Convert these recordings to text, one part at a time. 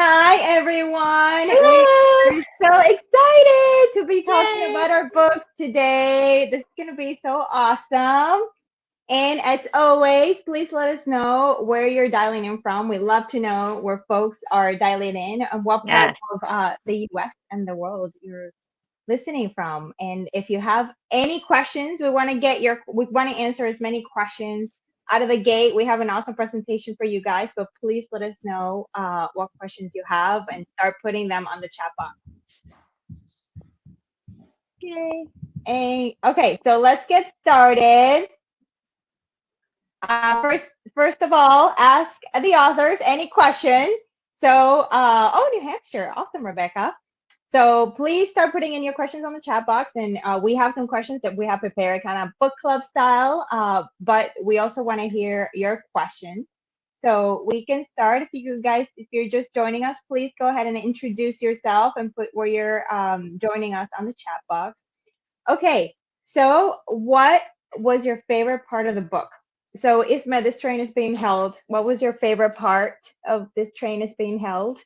Hi, everyone. Hello! We're so excited to be talking Yay! about our books today. This is going to be so awesome. And as always, please let us know where you're dialing in from. We love to know where folks are dialing in and what part Yes. of the US and the world you're listening from. And if you have any questions, we want to answer as many questions out of the gate. We have an awesome presentation for you guys, but please let us know what questions you have and start putting them on the chat box. Yay. Okay, so let's get started. First of all, ask the authors any question. So, New Hampshire, awesome, Rebecca. So please start putting in your questions on the chat box, and we have some questions that we have prepared, kind of book club style. But we also want to hear your questions. So we can start. If you're just joining us, please go ahead and introduce yourself and put where you're joining us on the chat box. Okay. So what was your favorite part of the book? So Ismée, this train is being held. What was your favorite part of this train is being held?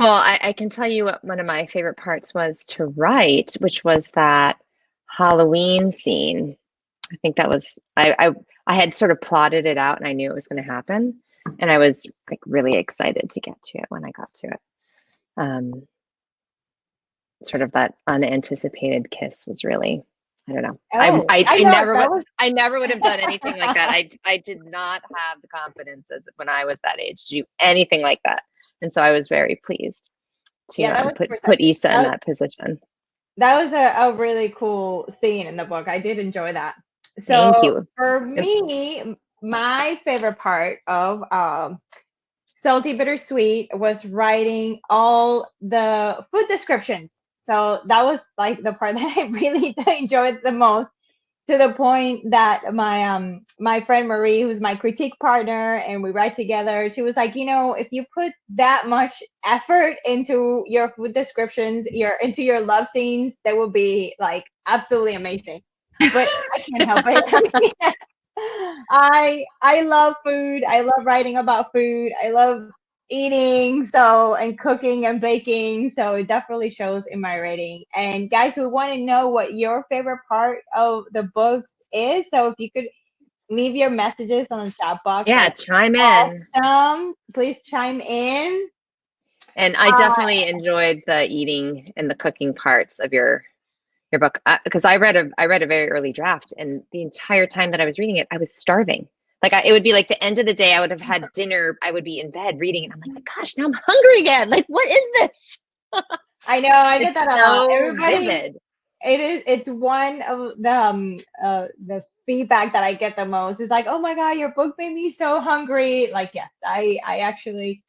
Well, I can tell you what one of my favorite parts was to write, which was that Halloween scene. I think that was I had sort of plotted it out and I knew it was going to happen. And I was like really excited to get to it when I got to it. Sort of that unanticipated kiss was really, I don't know. Oh, I never would have done anything like that. I did not have the confidence as when I was that age to do anything like that. And so I was very pleased to put Issa in that position. That was a really cool scene in the book. I did enjoy that. Thank So you. for me, my favorite part of Salty Bittersweet was writing all the food descriptions. So that was like the part that I really enjoyed the most, to the point that my friend Marie, who's my critique partner and we write together, she was like, if you put that much effort into your food descriptions, into your love scenes, that would be like absolutely amazing. But I can't help it. I love food. I love writing about food. I love eating, and cooking and baking. So it definitely shows in my writing. And guys, we want to know what your favorite part of the books is. So if you could leave your messages on the chat box. Yeah, chime in. Awesome. Please chime in. And I definitely enjoyed the eating and the cooking parts of your book, because I read a very early draft, and the entire time that I was reading it, I was starving. Like it would be like the end of the day, I would have had dinner, I would be in bed reading, and I'm like, gosh, now I'm hungry again. Like, what is this? I know, I get that a lot. Everybody, vivid. It's one of the feedback that I get the most. It's like, oh my God, your book made me so hungry. Like, yes, I actually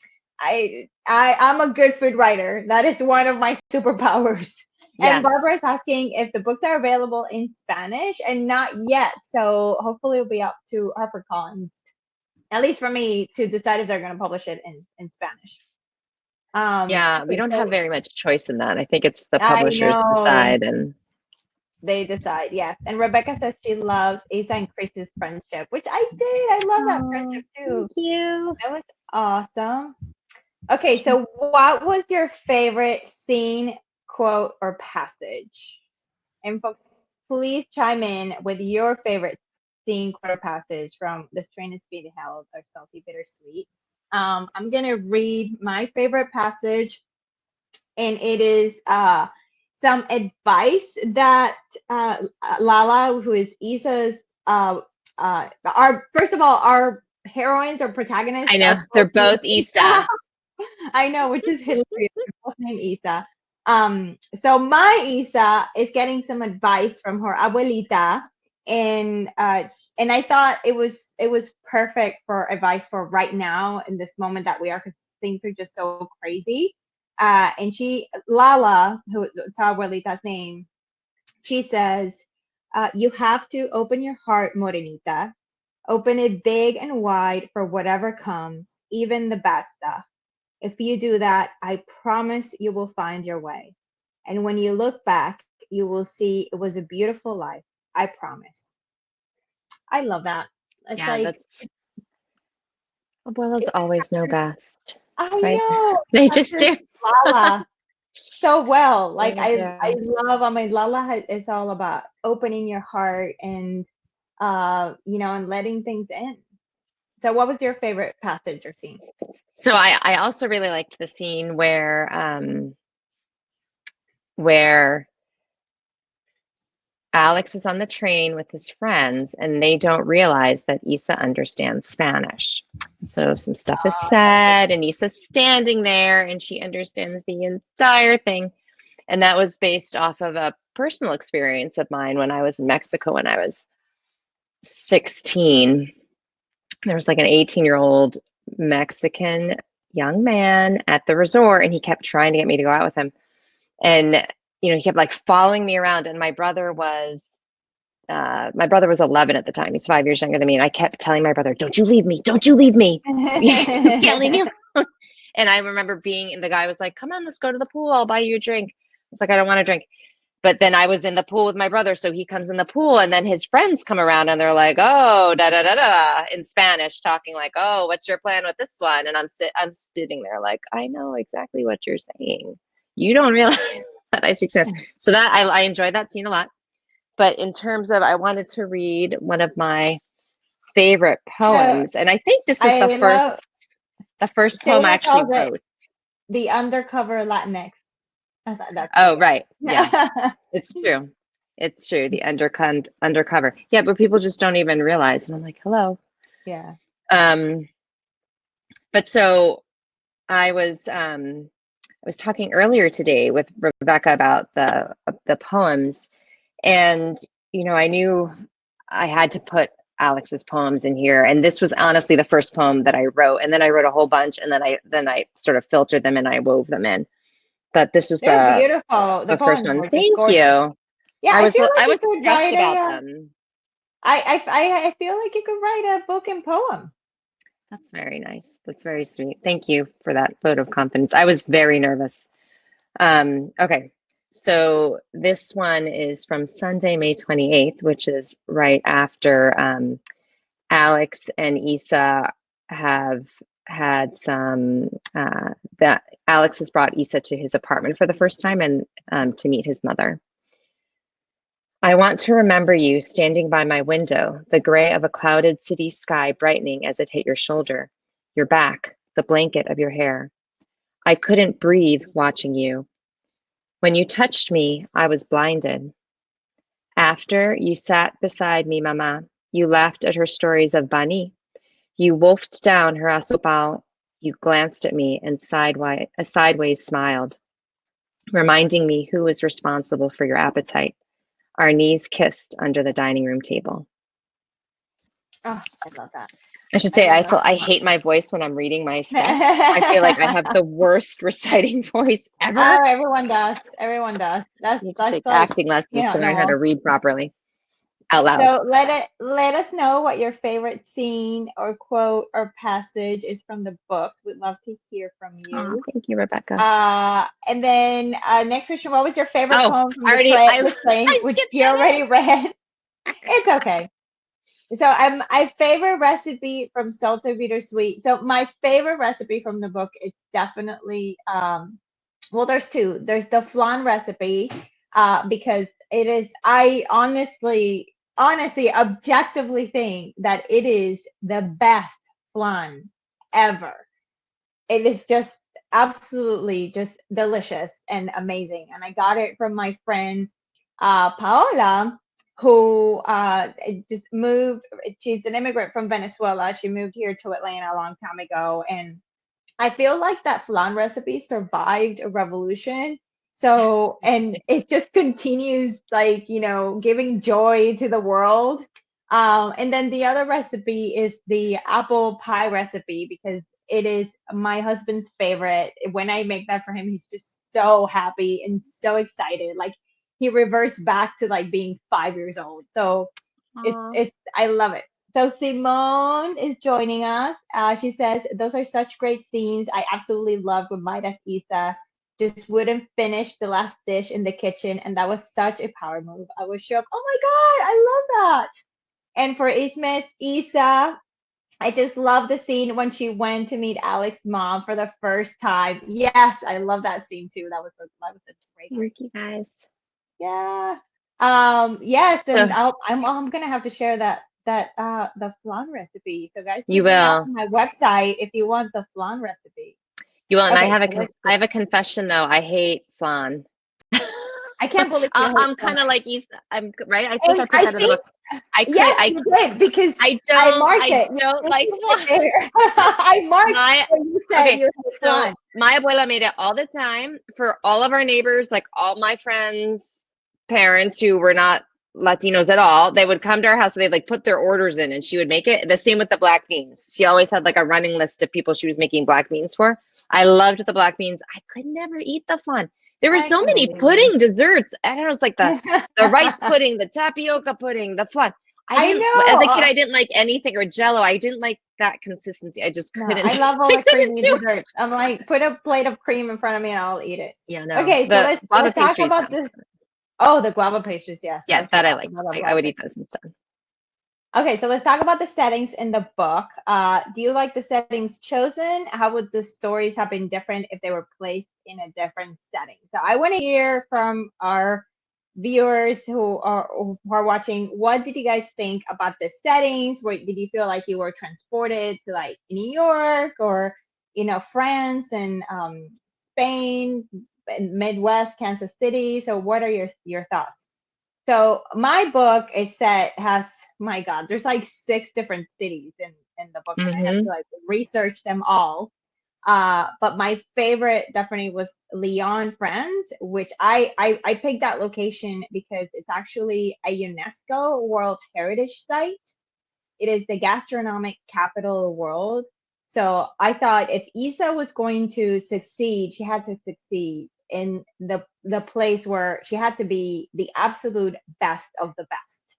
I'm a good food writer. That is one of my superpowers. Yes. And Barbara is asking if the books are available in Spanish, and not yet. So hopefully it'll be up to HarperCollins, at least for me, to decide if they're going to publish it in Spanish. Yeah, we don't have very much choice in that. I think it's the publishers decide, and they decide. Yes. And Rebecca says she loves Issa and Chris's friendship, which I did. I love that friendship too. Thank you. That was awesome. Okay, so what was your favorite scene, quote, or passage? And folks, please chime in with your favorite scene, quote, or passage from This Train is Being Held or Salty Bittersweet. I'm gonna read my favorite passage, and it is some advice that Lala, who is Issa's, our heroines or protagonists. I know, they're both Issa. I know, which is hilarious. They're both named Issa. So my Issa is getting some advice from her abuelita, and I thought it was perfect for advice for right now in this moment that we are, because things are just so crazy. And Lala, who it's our abuelita's name, she says, you have to open your heart, Morenita. Open it big and wide for whatever comes, even the bad stuff. If you do that, I promise you will find your way. And when you look back, you will see it was a beautiful life. I promise. I love that. It's Abuelas always know best. I right? know. They just Captures do. Lala so well. Like They I do. love. I mean, Lala is all about opening your heart and and letting things in. So, what was your favorite passage or scene? So I also really liked the scene where Alex is on the train with his friends and they don't realize that Issa understands Spanish. So some stuff is That was said and Issa's standing there and she understands the entire thing. And that was based off of a personal experience of mine when I was in Mexico when I was 16. There was like an 18-year-old Mexican young man at the resort and he kept trying to get me to go out with him. And he kept like following me around and my brother was 11 at the time. He's 5 years younger than me. And I kept telling my brother, don't you leave me. Don't you leave me. You can't leave me alone. And I remember the guy was like, come on, let's go to the pool. I'll buy you a drink. I was like, I don't want a drink. But then I was in the pool with my brother. So he comes in the pool and then his friends come around and they're like, oh, da da da da in Spanish, talking like, oh, what's your plan with this one? And I'm sitting there like, I know exactly what you're saying. You don't realize that I speak Spanish. So that I enjoyed that scene a lot. But in terms of, I wanted to read one of my favorite So poems, and I think this was I love. the first poem I Celia actually calls it wrote. the undercover Latinx. I thought that's Oh, pretty right, yeah, awesome. it's true. It's true. The undercover, yeah, but people just don't even realize. And I'm like, hello. Yeah. Um, but so I was talking earlier today with Rebecca about the poems, and I knew I had to put Alex's poems in here, and this was honestly the first poem that I wrote, and then I wrote a whole bunch, and then I sort of filtered them and I wove them in. But this was They're beautiful. The the first poems one. were just Thank gorgeous. you. Yeah, I I was feel like I you was could stressed write about a. them. I feel like you could write a book and poem. That's very nice. That's very sweet. Thank you for that vote of confidence. I was very nervous. Okay. So this one is from Sunday, May 28th, which is right after Alex and Issa have had that Alex has brought Issa to his apartment for the first time and to meet his mother. I want to remember you standing by my window, the gray of a clouded city sky brightening as it hit your shoulder, your back, the blanket of your hair. I couldn't breathe watching you. When you touched me, I was blinded. After you sat beside me, Mama, you laughed at her stories of Bani. You wolfed down her asopao. You glanced at me and sideways smiled, reminding me who was responsible for your appetite. Our knees kissed under the dining room table. Oh, I love that. I should I say love that I so much. hate my voice when I'm reading my stuff. I feel like I have the worst reciting voice ever. Oh, everyone does. Everyone does. I need to That's take like acting lessons to learn how to normal. read properly out loud. So let us know what your favorite scene or quote or passage is from the books. We'd love to hear from Oh, you. thank you, Rebecca. And then next question, what was your favorite Oh, poem from I the already train? I The train, I which skipped you that already read. It's okay. So my favorite recipe from Salted Bittersweet. So my favorite recipe from the book is definitely well, there's two. There's the flan recipe, because it is. I honestly, objectively think that it is the best flan ever. It is just absolutely just delicious and amazing. And I got it from my friend Paola, who just moved. She's an immigrant from Venezuela. She moved here to Atlanta a long time ago, and I feel like that flan recipe survived a revolution. So, and it just continues like, giving joy to the world. And then the other recipe is the apple pie recipe because it is my husband's favorite. When I make that for him, he's just so happy and so excited. Like he reverts back to like being 5 years old. So one. it's I love it. So Simone is joining us. She says those are such great scenes. I absolutely loved when Maida's Isa just wouldn't finish the last dish in the kitchen, and that was such a power move. I was shocked. Oh my god, I love that. And for Ismée Isa, I just love the scene when she went to meet Alex's mom for the first time. Yes, I love that scene too. That was a great Thank you scene. guys. Yeah. Yes, So and I'm gonna have to share the flan recipe. So guys, you keep an eye will. on my website if you want the flan recipe. You will. And I Okay, have so let's I see. have a confession though. I hate flan. I can't believe you hate I'm flan. kind of like you. I'm right. I think And I put I that in the think book. I could. yes, you did because I marked I it. You don't it's like right flan. there. I marked My when you said okay. you hate So flan. my abuela made it all the time for all of our neighbors, like all my friends' parents who were not Latinos at all. They would come to our house and they'd like put their orders in and she would make it. The same with the black beans. She always had like a running list of people she was making black beans for. I loved the black beans. I could never eat the flan. There were I so can many believe you. pudding desserts. I don't know, it's like the rice pudding, the tapioca pudding, the flan. I I didn't, as a kid, know. I didn't like anything or jello. I didn't like that consistency. I just No, I couldn't, love all I the couldn't creamy do it. desserts. I'm like, put a plate of cream in front of me and I'll eat it. Yeah, no. Okay, so The guava let's talk pastries about though. the oh, the guava pastries. Yes, Yeah, I that I forgot liked. about the I guava would eat pastries. those instead. Okay, so let's talk about the settings in the book. Do you like the settings chosen? How would the stories have been different if they were placed in a different setting? So I want to hear from our viewers who are watching. What did you guys think about the settings? Did you feel like you were transported to like New York or France and Spain, and Midwest, Kansas City? So what are your thoughts? So my book is set has my God, there's like six different cities in the book, and I had to Mm-hmm. like research them all. But my favorite definitely was Lyon, France, which I picked that location because it's actually a UNESCO World Heritage Site. It is the gastronomic capital of the world. So I thought if Isa was going to succeed, she had to succeed in the place where she had to be the absolute best of the best.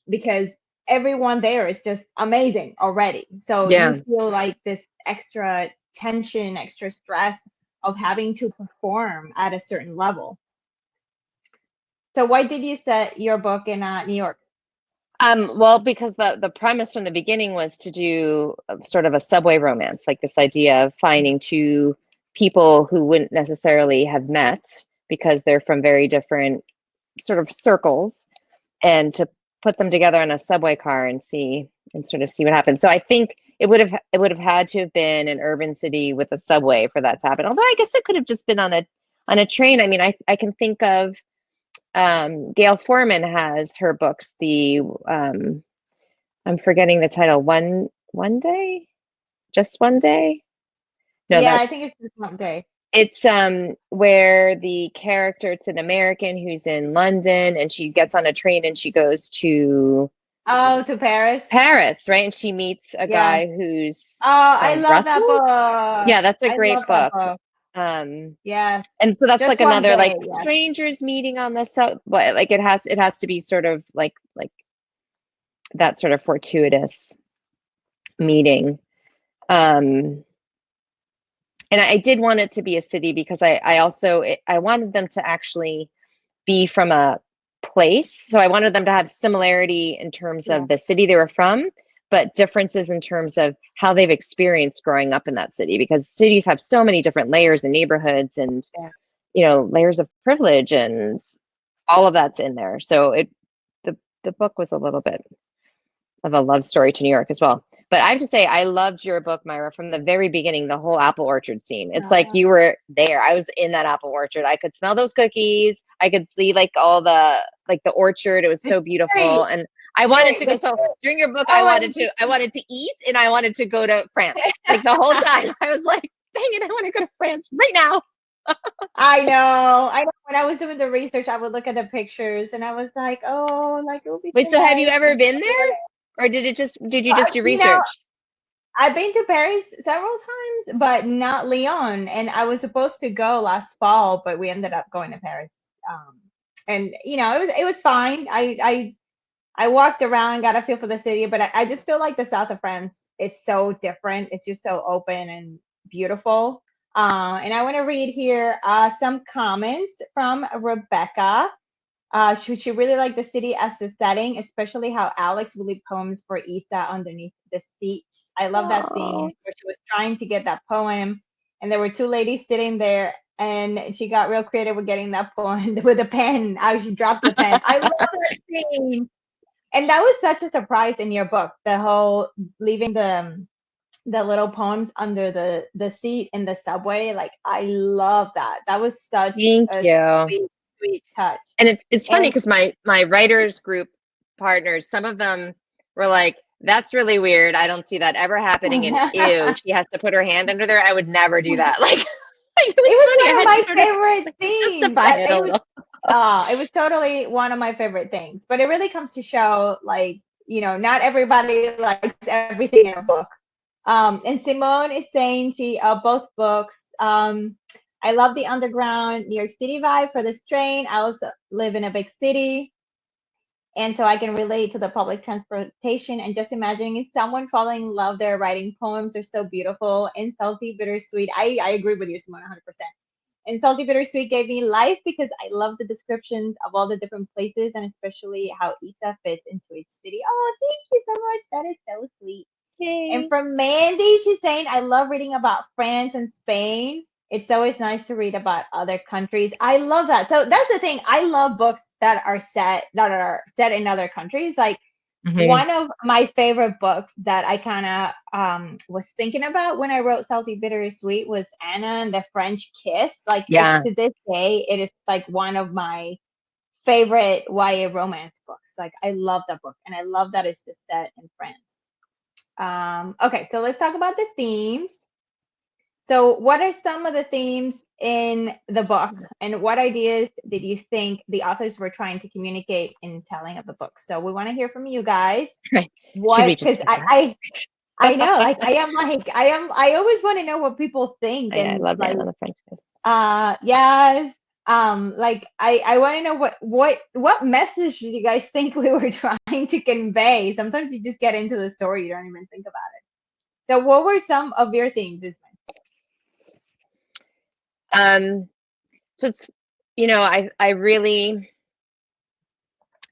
Because everyone there is just amazing already. So you Yeah. feel like this extra tension, extra stress of having to perform at a certain level. So why did you set your book in New York? Well, because the premise from the beginning was to do sort of a subway romance, like this idea of finding two people who wouldn't necessarily have met because they're from very different sort of circles, and to put them together on a subway car and sort of see what happens. So I think it would have had to have been an urban city with a subway for that to happen. Although I guess it could have just been on a train. I mean, I can think of Gail Foreman has her books. I'm forgetting the title. One day, just one day. No, Yeah, I think that's it's just one day. it's where the character, it's an American who's in London and she gets on a train and she goes to Oh, to Paris. Paris, right? And she meets a Yeah. guy who's Oh, I from love that Brussels. book. Yeah, that's a I love great that book. book. Um, Yes. and so that's Just like one another like day. Yes. strangers meeting on the but like it has to be sort of like that sort of fortuitous meeting. Um, and I did want it to be a city because I wanted them to actually be from a place. So I wanted them to have similarity in terms Yeah. of the city they were from, but differences in terms of how they've experienced growing up in that city, because cities have so many different layers and neighborhoods and Yeah. layers of privilege, and all of that's in there. So the book was a little bit of a love story to New York as well. But I have to say, I loved your book, Mayra, from the very beginning, the whole apple orchard scene. It's like Uh, you were there. I was in that apple orchard. I could smell those cookies. I could see like all the orchard. It was the so cherry. beautiful. And I wanted Cherry. to go. The So cherry. during your book, I wanted OMG. to I wanted to eat and I wanted to go to France. Like the whole time. I was like, dang it, I want to go to France right now. I know. I know. When I was doing the research, I would look at the pictures and I was like, oh, like it would be Wait, so so have you nice. ever been there? Or did you just do You know, research? I've been to Paris several times, but not Lyon. And I was supposed to go last fall, but we ended up going to Paris. And it was fine. I walked around, got a feel for the city, but I just feel like the south of France is so different. It's just so open and beautiful. And I want to read here some comments from Rebecca. She really liked the city as the setting, especially how Alex would leave poems for Isa underneath the seats. I love that scene Oh. where she was trying to get that poem, and there were two ladies sitting there, and she got real creative with getting that poem with a pen. How she drops the pen. I love that scene, and that was such a surprise in your book. The whole leaving the little poems under the seat in the subway. Like I love that. That was such Thank a you. sweet touch. And it's funny And because my writers group partners, some of them were like, "That's really weird. I don't see that ever happening." And ew, she has to put her hand under there. I would never do that. Like, it it was was funny. I one of had to my sort of favorite like things. justify it a little. It was totally one of my favorite things. But it really comes to show, like, not everybody likes everything in a book. And Simone is saying she both books. I love the underground New York City vibe for this train. I also live in a big city, and so I can relate to the public transportation and just imagining someone falling in love there. Writing poems are so beautiful and salty, bittersweet. I agree with you, Simone, 100%. And Salty Bittersweet gave me life because I love the descriptions of all the different places and especially how Isa fits into each city. Oh, thank you so much. That is so sweet. And Yay. from Mandy, she's saying, I love reading about France and Spain. It's always nice to read about other countries. I love that. So that's the thing. I love books that are set in other countries. Like Mhm. one of my favorite books that I kind of was thinking about when I wrote Salty Bittersweet was Anna and the French Kiss. Like it's Yeah. to this day, it is like one of my favorite YA romance books. Like I love that book, and I love that it's just set in France. Okay, so let's talk about the themes. So, what are some of the themes in the book, and what ideas did you think the authors were trying to communicate in telling of the book? So, we want to hear from you guys. Right. Should we What? just Because do that? I know, like I always want to know what people think, I and love like Anna the French Kiss. yes, like I want to know what message do you guys think we were trying to convey? Sometimes you just get into the story, you don't even think about it. So, what were some of your themes, Ismael? So it's I really,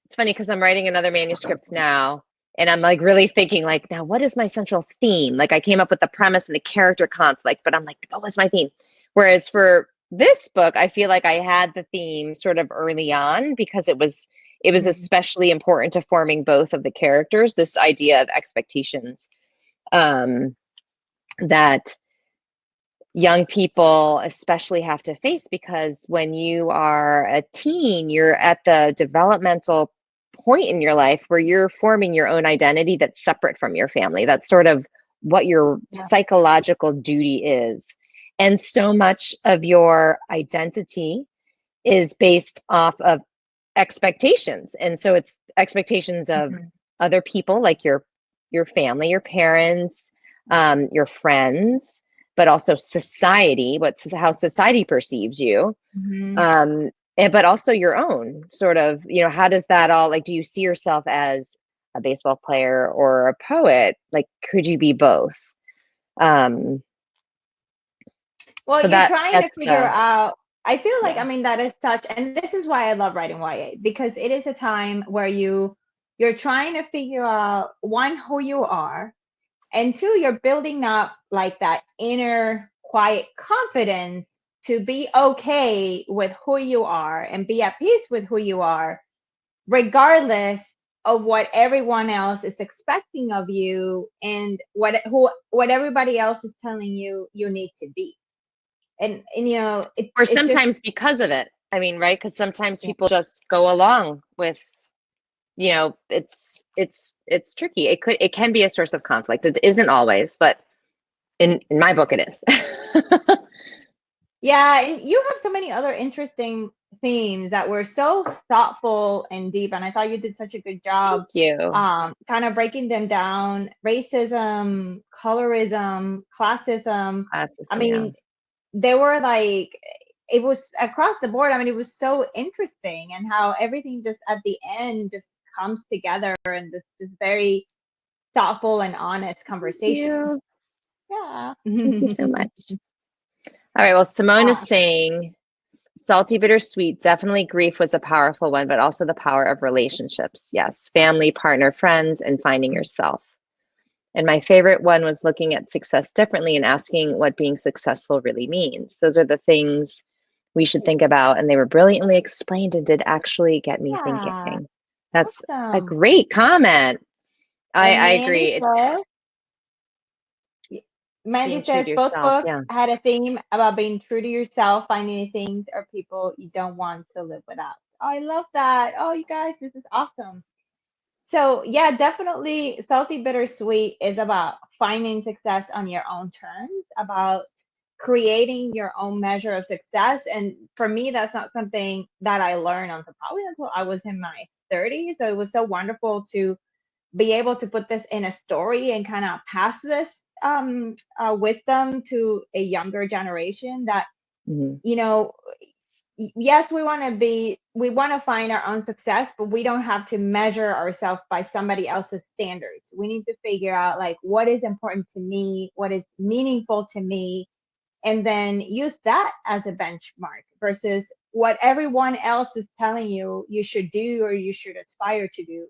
it's funny because I'm writing another manuscript now, and I'm like really thinking like, now what is my central theme? Like I came up with the premise and the character conflict, but I'm like, what was my theme? Whereas for this book, I feel like I had the theme sort of early on because it was Mhm. especially important to forming both of the characters, this idea of expectations, um, that young people especially have to face, because when you are a teen, you're at the developmental point in your life where you're forming your own identity that's separate from your family. That's sort of what your Yeah. psychological duty is. And so much of your identity is based off of expectations. And so it's expectations of Mhm. other people, like your family, your parents, your friends, but also society, how society perceives you, Mhm. but also your own sort of, how does that all, like, do you see yourself as a baseball player or a poet? Like, could you be both? Um, Well, so you're trying to that's figure the, out. I feel like, yeah, I mean, that is such, and this is why I love writing YA, because it is a time where you're trying to figure out, one, who you are, and two, you're building up like that inner quiet confidence to be okay with who you are and be at peace with who you are, regardless of what everyone else is expecting of you and what everybody else is telling you you need to be. And or it's just, sometimes because of it. I mean, right? Because sometimes yeah. people just go along with, it's tricky. It can be a source of conflict. It isn't always, but in my book, it is. Yeah, and you have so many other interesting themes that were so thoughtful and deep, and I thought you did such a good job Thank you. kind of breaking them down. Racism, colorism, classism. I Classism, yeah. mean, they were like, it was across the board. I mean, it was so interesting, and how everything just at the end just comes together in this just very thoughtful and honest Thank conversation. you. Yeah. Thank you so much. All right. Well, Simone is Ah, saying, Salty, bittersweet. Definitely grief was a powerful one, but also the power of relationships. Yes. Family, partner, friends, and finding yourself. And my favorite one was looking at success differently and asking what being successful really means. Those are the things we should think about. And they were brilliantly explained and did actually get me Yeah, thinking. That's a awesome. great comment. And I agree. It's Mandy being true says to both yourself. books Yeah. had a theme about being true to yourself, finding things or people you don't want to live without. Oh, I love that. Oh, you guys, this is awesome. So, yeah, definitely Salty Bittersweet is about finding success on your own terms, about creating your own measure of success. And for me, that's not something that I learned until I was in my 30s. So it was so wonderful to be able to put this in a story and kind of pass this wisdom to a younger generation that, Mhm. you know, yes, we want to find our own success, but we don't have to measure ourselves by somebody else's standards. We need to figure out like what is important to me, what is meaningful to me, and then use that as a benchmark versus what everyone else is telling you should do or you should aspire to do.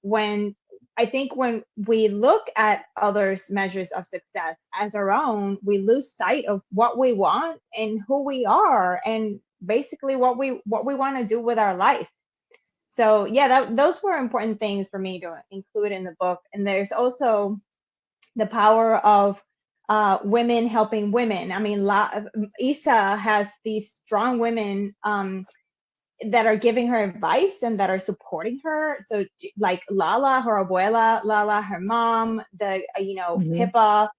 When I think when we look at others' measures of success as our own, we lose sight of what we want and who we are, and basically what we want to do with our life. So yeah, those were important things for me to include in the book. And there's also the power of women helping women. I mean, Isa has these strong women that are giving her advice and that are supporting her. So like Lala, her abuela, Lala, her mom, the Mhm. Pippa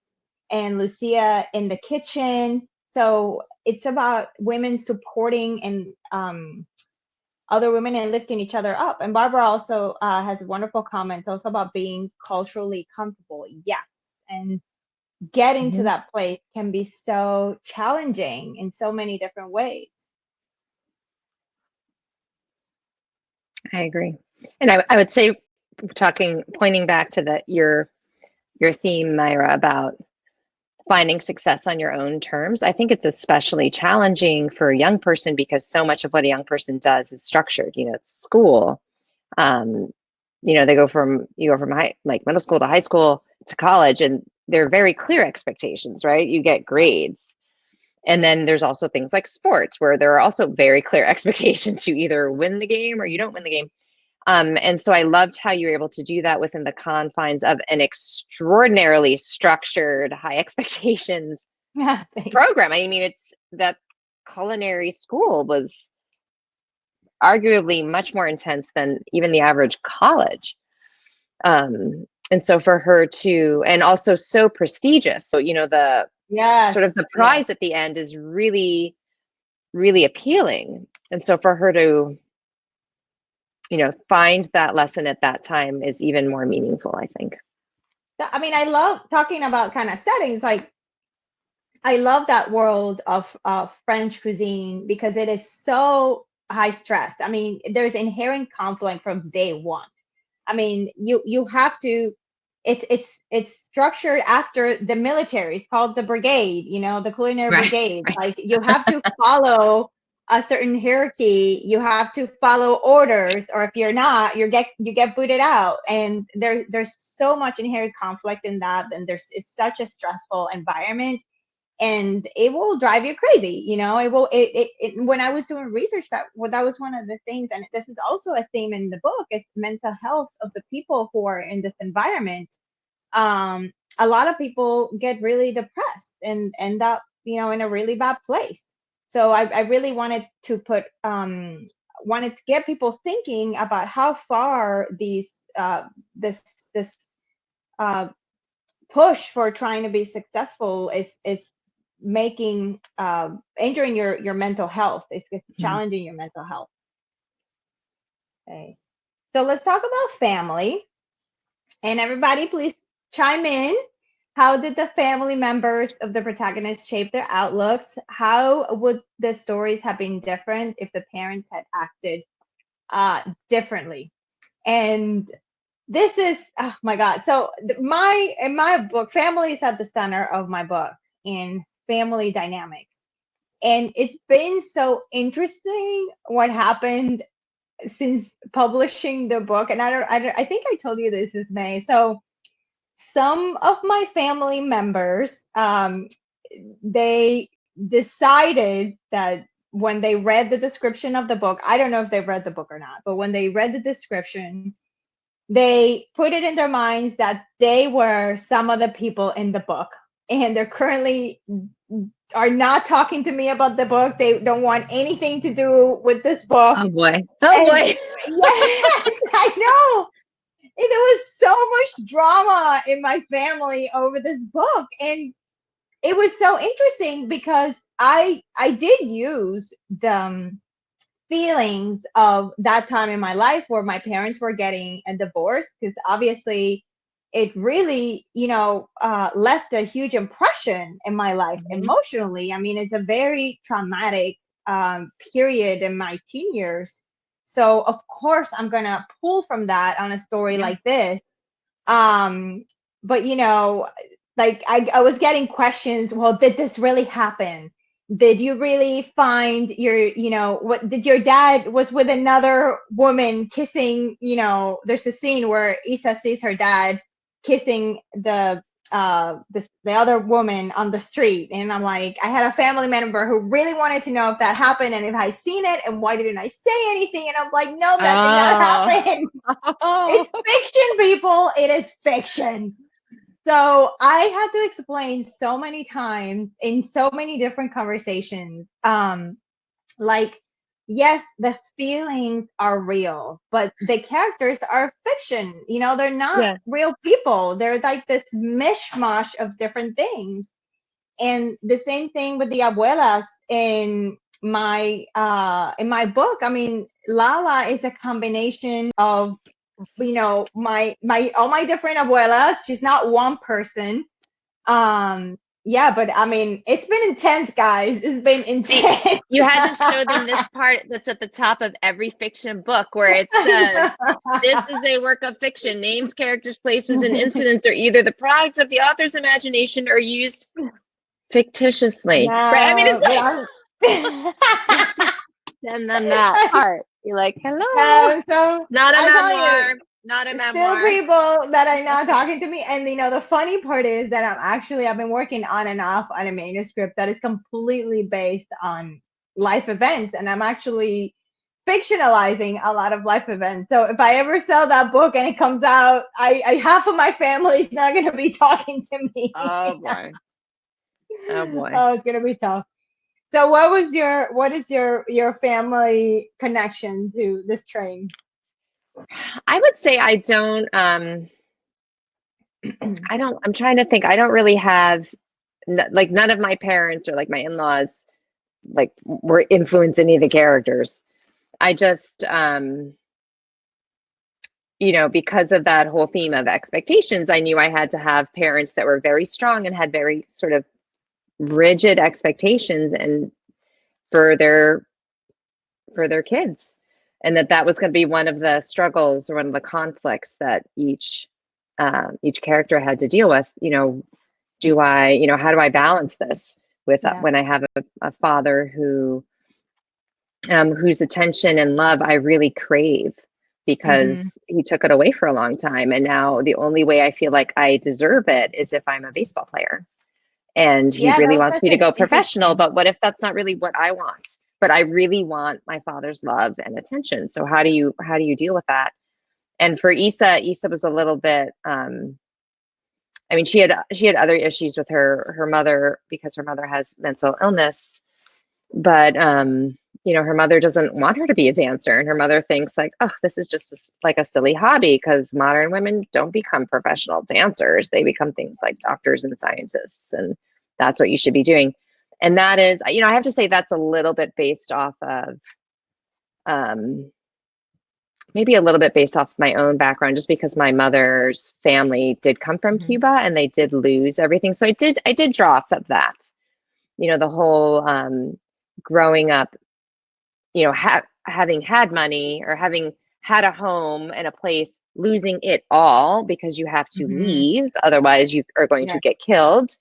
and Lucia in the kitchen. So it's about women supporting and other women and lifting each other up. And Barbara also has wonderful comments also about being culturally comfortable. Yes. And getting to Mhm. that place can be so challenging in so many different ways. I agree. And I would say, pointing back to your theme, Myra, about finding success on your own terms. I think it's especially challenging for a young person because so much of what a young person does is structured. It's school. Um, they you go from like middle school to high school to college, and they're very clear expectations, right? You get grades. And then there's also things like sports where there are also very clear expectations. You either win the game or you don't win the game. And so I loved how you were able to do that within the confines of an extraordinarily structured, high expectations Yeah, thanks. program. I mean, it's that culinary school was arguably much more intense than even the average college. And so for her to, and also so prestigious. So, the sort of Yes, the yes. prize at the end is really, really appealing. And so for her to, find that lesson at that time is even more meaningful, I think. I mean, I love talking about kind of settings. Like, I love that world of French cuisine because it is so high stress. I mean, there's inherent conflict from day one. I mean, you have to. It's structured after the military. It's called the brigade. The culinary Right. brigade. Right. Like you have to follow a certain hierarchy. You have to follow orders, or if you're not, you get booted out. And there's so much inherent conflict in that, and it's such a stressful environment, and it will drive you crazy. It will when I was doing research, that was one of the things, and this is also a theme in the book, is mental health of the people who are in this environment. A lot of people get really depressed and end up in a really bad place. So I really wanted to get people thinking about how far this this uh, push for trying to be successful is making injuring your mental health. It's Mhm. challenging your mental health. Okay, so let's talk about family, and everybody please chime in. How did the family members of the protagonist shape their outlooks? How would the stories have been different if the parents had acted differently? And this is, oh my god, so in my book, family is at the center of my book in family dynamics. And it's been so interesting what happened since publishing the book. And I think I told you this is May. So some of my family members, they decided that when they read the description of the book, I don't know if they read the book or not, but when they read the description, they put it in their minds that they were some of the people in the book, and they're currently are not talking to me about the book. They don't want anything to do with this book. Oh boy. Oh And boy. yes, I know. And there was so much drama in my family over this book. And it was so interesting because I did use the feelings of that time in my life where my parents were getting a divorce, because obviously it really, left a huge impression in my life emotionally. I mean, it's a very traumatic period in my teen years. So of course I'm gonna pull from that on a story like this. But like I was getting questions. Well, did this really happen? Did you really find what did your dad was with another woman kissing? There's a scene where Isa sees her dad kissing the other woman on the street, and I'm like, I had a family member who really wanted to know if that happened and if I seen it and why didn't I say anything, and I'm like, no, that did not happen. It's fiction, people. It is fiction. So I had to explain so many times in so many different conversations, like, yes, the feelings are real, but the characters are fiction. They're not real people. They're like this mishmash of different things. And the same thing with the abuelas in my book. I mean, Lala is a combination of my all my different abuelas. She's not one person. Yeah, but I mean, it's been intense, guys. It's been intense. See, you had to show them this part that's at the top of every fiction book where it says, this is a work of fiction. Names, characters, places, and incidents are either the product of the author's imagination or used fictitiously. No, Right? I mean, it's like, and then that part. You're like, hello. So not a memoir. You, not a memoir. Still people that are not talking to me. And the funny part is that I've been working on and off on a manuscript that is completely based on life events. And I'm actually fictionalizing a lot of life events. So if I ever sell that book and it comes out, I half of my family is not going to be talking to me. Oh boy. Oh boy. Oh, it's going to be tough. So what is your family connection to this train? I would say I don't, I'm trying to think. I don't really have, like, none of my parents or like my in-laws like were influenced any of the characters. I just, because of that whole theme of expectations, I knew I had to have parents that were very strong and had very sort of rigid expectations and for their kids. And that was going to be one of the struggles or one of the conflicts that each character had to deal with. How do I balance this with when I have a father whose attention and love I really crave because he took it away for a long time. And now the only way I feel like I deserve it is if I'm a baseball player. And he really wants me to go professional, but what if that's not really what I want? But I really want my father's love and attention. So how do you deal with that? And for Isa was a little bit, I mean, she had other issues with her mother because her mother has mental illness, but her mother doesn't want her to be a dancer, and her mother thinks like, oh, this is just like a silly hobby because modern women don't become professional dancers; they become things like doctors and scientists, and that's what you should be doing. And that is, I have to say that's a little bit based off of, maybe a little bit based off my own background, just because my mother's family did come from Cuba and they did lose everything. So I did draw off of that, the whole growing up, having had money or having had a home and a place, losing it all because you have to leave, otherwise you are going to get killed.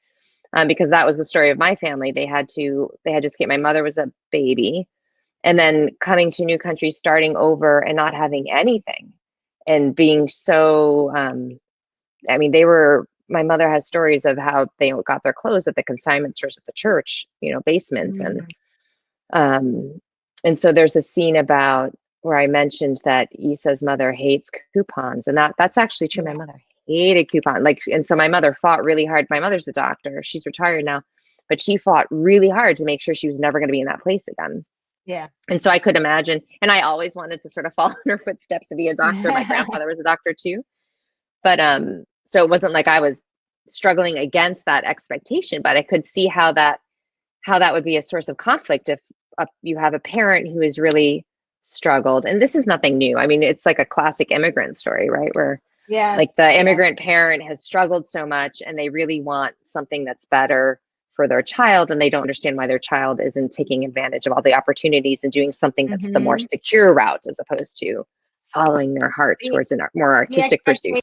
because that was the story of my family. They had to escape. My mother was a baby, and then coming to a new country, starting over and not having anything, and being so, I mean, my mother has stories of how they got their clothes at the consignment stores at the church, basements. And so there's a scene about where I mentioned that Issa's mother hates coupons, and that's actually true. My mother hated coupons. And so my mother fought really hard. My mother's a doctor. She's retired now, but she fought really hard to make sure she was never going to be in that place again. Yeah. And so I could imagine, and I always wanted to sort of follow in her footsteps and be a doctor. My grandfather was a doctor too. But so it wasn't like I was struggling against that expectation, but I could see how that would be a source of conflict if you have a parent who has really struggled. And this is nothing new. I mean, it's like a classic immigrant story, right? Where like the immigrant parent has struggled so much and they really want something that's better for their child, and they don't understand why their child isn't taking advantage of all the opportunities and doing something that's the more secure route as opposed to following their heart towards a more artistic pursuit.